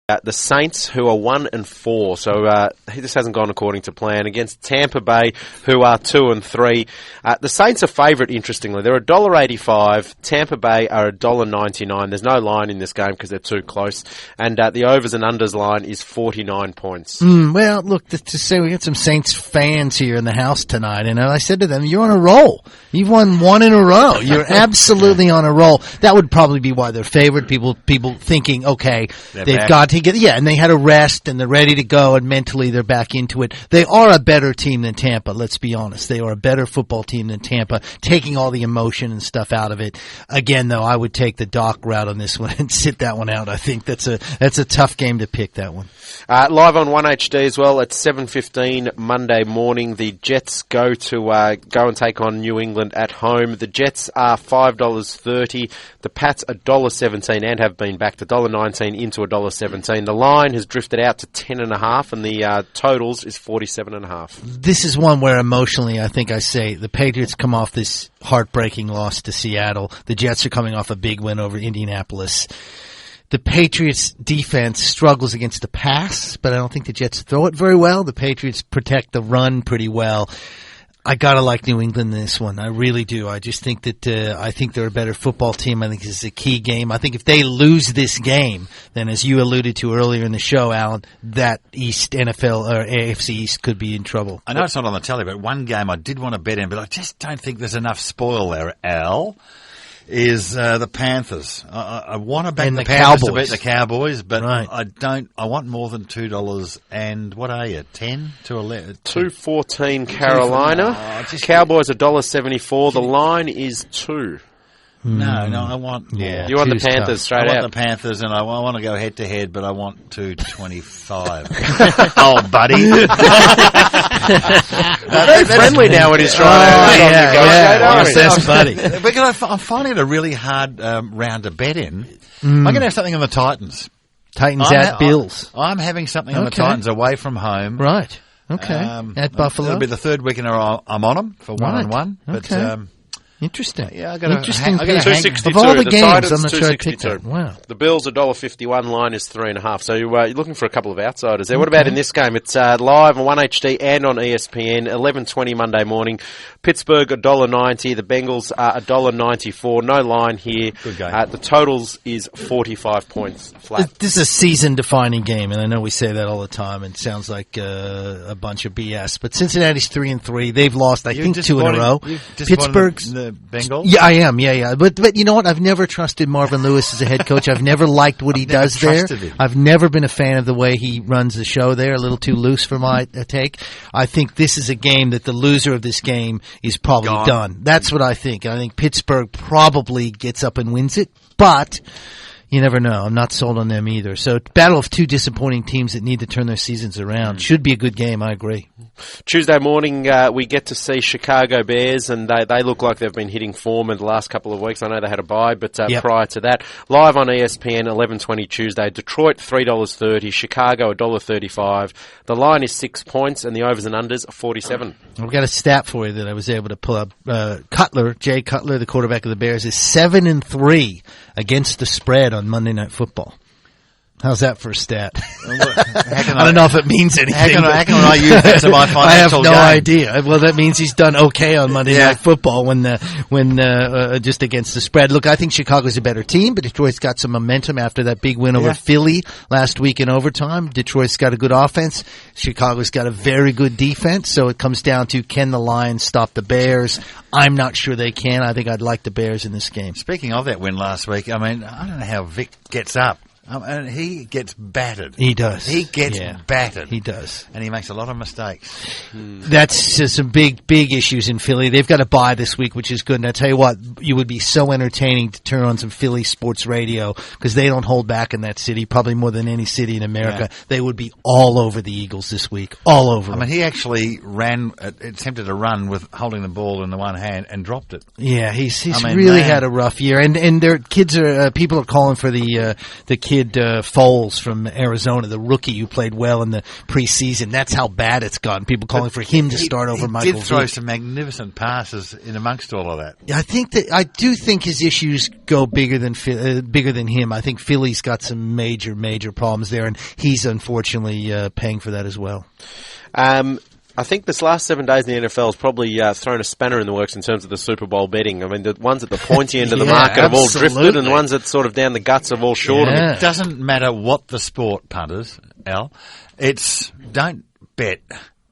The Saints, who are 1-4, so this hasn't gone according to plan, against Tampa Bay, who are 2-3. The Saints are favourite, interestingly. They're $1.85. Tampa Bay are $1.99. There's no line in this game because they're too close. And the overs and unders line is 49 points. Well, look, to say we got some Saints fans here in the house tonight, and I said to them, you're on a roll. You've won one in a row. You're absolutely on a roll. That would probably be why they're favored. People thinking, okay, they've got to get, and they had a rest and they're ready to go and mentally they're back into it. They are a better team than Tampa, let's be honest. They are a better football team than Tampa, taking all the emotion and stuff out of it. Again, though, I would take the Doc route on this one and sit that one out. I think that's a tough game to pick, that one. Live on 1HD as well at 7:15 Monday morning. The Jets go and take on New England at home. The Jets are $5.30. The Pats $1.17 and have been back to $1.19 into $1.17. The line has drifted out to 10.5, and the totals is 47.5. This is one where emotionally, I think I say the Patriots come off this heartbreaking loss to Seattle. The Jets are coming off a big win over Indianapolis. The Patriots' defense struggles against the pass, but I don't think the Jets throw it very well. The Patriots protect the run pretty well. I gotta like New England in this one. I really do. I just think that I think they're a better football team. I think this is a key game. I think if they lose this game, then as you alluded to earlier in the show, Alan, that East NFL or AFC East could be in trouble. I know it's not on the telly, but one game I did want to bet in, but I just don't think there's enough spoil there, Al. Is the Panthers. I want to back the Panthers to beat the Cowboys, but right. I don't. I want more than $2. And what are you? 10 to 11? 2.14 Carolina. Cowboys $1.74. The line is 2. No, I want more. Yeah, you want the Panthers straight out. I want the Panthers, and I want to go head to head, but I want 2.25. Oh, buddy. Very friendly now when he's trying to negotiate. Buddy. Because I'm finding it a really hard round to bet in. I'm going to have something on the Titans. Titans at Bills. I'm having something on the Titans away from home. Right. Okay. At Buffalo. It'll be the third week in a row I'm on them for 1-1. Okay. But, interesting. Yeah, I got to 262. Of all the games, I'm not sure I picked that. Wow. The Bills $1.51. Line is 3.5. So you're looking for a couple of outsiders there. What about in this game? It's live on 1HD and on ESPN. 11:20 Monday morning. Pittsburgh $1.90. The Bengals are $1.94. No line here. Good game. The totals is 45 points flat. This is a season-defining game, and I know we say that all the time. And it sounds like a bunch of BS. But Cincinnati's 3-3. They've lost, I think, 2 in a row. Pittsburgh's the Bengals? Yeah, I am. Yeah. But you know what? I've never trusted Marvin Lewis as a head coach. I've never liked what he does there. I've never been a fan of the way he runs the show there. A little too loose for my take. I think this is a game that the loser of this game is probably done. That's what I think. I think Pittsburgh probably gets up and wins it, but you never know. I'm not sold on them either. So, battle of two disappointing teams that need to turn their seasons around. Should be a good game, I agree. Tuesday morning, we get to see Chicago Bears, and they look like they've been hitting form in the last couple of weeks. I know they had a bye, but prior to that, live on ESPN, 11:20 Tuesday, Detroit $3.30, Chicago $1.35. The line is 6 points, and the overs and unders are 47. I've got a stat for you that I was able to pull up. Jay Cutler, the quarterback of the Bears, is 7-3 against the spread on Monday Night Football. How's that for a stat? I don't know if it means anything. How can I use that to my financial I have no gain? idea. Well, that means he's done okay on Monday Night Football when just against the spread. Look, I think Chicago's a better team, but Detroit's got some momentum after that big win over Philly last week in overtime. Detroit's got a good offense. Chicago's got a very good defense. So it comes down to, can the Lions stop the Bears? I'm not sure they can. I think I'd like the Bears in this game. Speaking of that win last week, I mean, I don't know how Vic gets up. And he gets battered. He does. He gets battered. He does. And he makes a lot of mistakes. That's some big issues in Philly. They've got a bye this week, which is good. And I tell you what, you would be so entertaining to turn on some Philly sports radio because they don't hold back in that city, probably more than any city in America. Yeah. They would be all over the Eagles this week. All over them. I mean, he actually attempted to run with holding the ball in the one hand and dropped it. Yeah, he's really had a rough year. And their kids people are calling for the kids kid Foles from Arizona, the rookie who played well in the preseason. That's how bad it's gotten. People calling for him to start over Michael Vick. He did throw some magnificent passes in amongst all of that. I do think his issues go bigger than him. I think Philly's got some major problems there, and he's unfortunately paying for that as well. I think this last 7 days in the NFL has probably thrown a spanner in the works in terms of the Super Bowl betting. I mean, the ones at the pointy end of the market have all drifted, and the ones that sort of down the guts have all shorted. Yeah. It doesn't matter what the sport, punters, Al. It's don't bet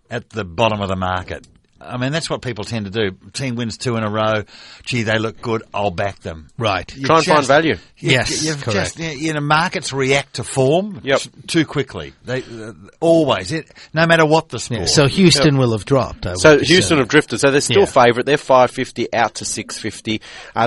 at the bottom of the market. I mean, that's what people tend to do. Team wins 2 in a row. Gee, they look good. I'll back them. Right. Try and find value. Yes, correct. Markets react to form too quickly. They always, no matter what the sport. Yeah, so Houston will have dropped. Houston have drifted. So they're still favourite. They're $5.50 out to $6.50.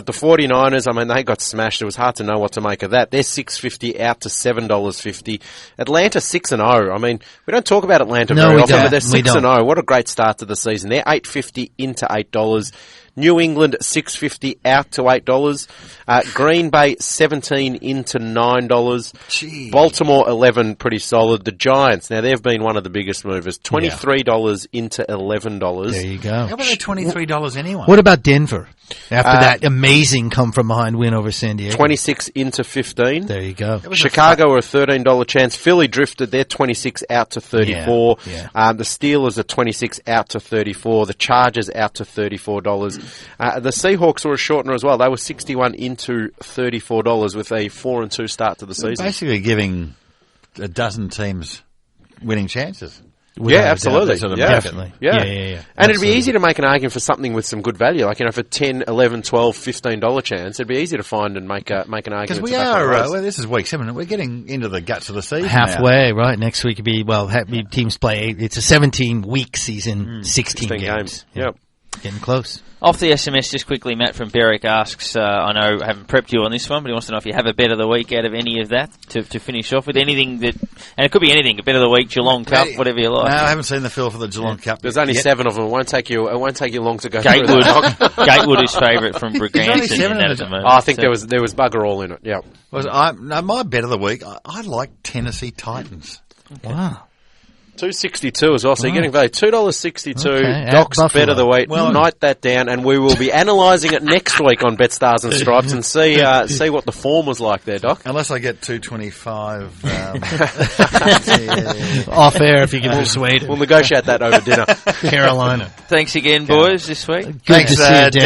The 49ers, I mean, they got smashed. It was hard to know what to make of that. They're $6.50 out to $7.50. Atlanta 6-0. I mean, we don't talk about Atlanta very often, but they're 6-0. What a great start to the season. They're $8.50 into $8. New England $6.50 out to $8. Green Bay 17 into $9. Gee. Baltimore 11, pretty solid. The Giants, now they've been one of the biggest movers, $23 into $11. There you go. How about that $23 anyway? What about Denver? After that amazing come-from-behind win over San Diego. 26 into 15. There you go. Chicago are a $13 chance. Philly drifted. They're 26 out to 34. The Steelers are 26 out to 34. The Chargers out to $34. The Seahawks were a shortener as well. They were 61 into $34 with a 4-2 start to the season. Basically giving a dozen teams winning chances. Absolutely. Definitely. Yeah. And absolutely. It'd be easy to make an argument for something with some good value. Like, for $10, $11, $12, $15 chance, it'd be easy to find and make an argument. Because we are, this is week 7, we're getting into the guts of the season halfway, now. Right. Next week would be, teams play, it's a 17-week season, 16 games. Yep. Getting close. Off the SMS, just quickly, Matt from Berwick asks, I know I haven't prepped you on this one, but he wants to know if you have a bet of the week out of any of that to finish off with. Anything that, and it could be anything, a bet of the week, Geelong Cup, whatever you like. No, I haven't seen the fill for the Geelong Cup. There's only 7 of them. It won't take you long to go Gatewood. Gatewood is favourite from Brigantine in that at the moment. I think there was bugger all in it, yeah. My bet of the week, I like Tennessee Titans. Okay. Wow. $2.62 as well, so you're getting value. $2.62. Okay. Doc's bet of the week. Well, write that down, and we will be analysing it next week on Betstars and Stripes and see what the form was like there, Doc. Unless I get $2.25 off air, if you can persuade him. We'll negotiate that over dinner. Carolina. Thanks again, boys, this week. Good to see you, Dan.